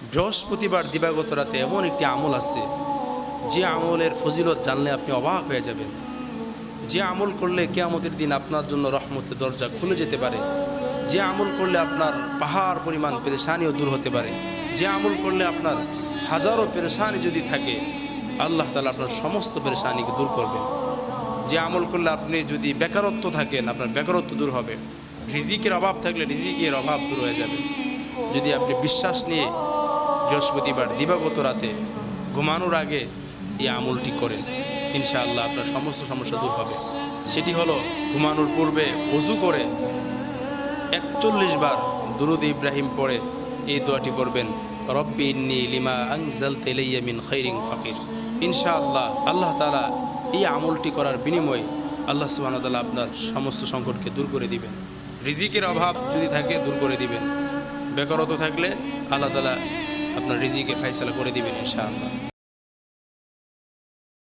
বৃহস্পতিবার দিবাগত রাতে এমন একটি আমল আছে, যে আমলের ফজিলত জানলে আপনি অবাক হয়ে যাবেন। যে আমল করলে কিয়ামতের দিন আপনার জন্য রহমতের দরজা খুলে যেতে পারে, যে আমল করলে আপনার পাহাড় পরিমাণ পেরেশানিও দূর হতে পারে, যে আমল করলে আপনার হাজারো পেরেশানি যদি থাকে আল্লাহ তাআলা আপনার সমস্ত পেরেশানিকে দূর করবেন। যে আমল করলে আপনি যদি বেকারত্ব থাকেন আপনার বেকারত্ব দূর হবে, রিজিকের অভাব থাকলে রিজিকের অভাব দূর হয়ে যাবে। যদি আপনি বিশ্বাস নিয়ে বৃহস্পতিবার দিবাগত রাতে ঘুমানোর আগে এই আমলটি করেন, ইনশাআল্লাহ আপনার সমস্ত সমস্যা দূর হবে। সেটি হলো ঘুমানোর পূর্বে ওযু করে ৪১ বার দুরূদ ইব্রাহিম পড়ে এই দোয়াটি পড়বেন, রব্বি ইন্নী লিমা আনজালতা ইলাইয়া মিন খাইরিন ফাকির। ইনশাআল্লাহ আল্লাহ তাআলা এই আমলটি করার বিনিময়ে আল্লাহ সুবহানাহু ওয়া তাআলা আপনার সমস্ত সংকটকে দূর করে দিবেন। রিজিকের অভাব যদি থাকে দূর করে দিবেন, বেকারত্ব থাকলে আল্লাহ তাআলা আপনার রিজিকের ফয়সালা করে দিবেন ইনশাআল্লাহ।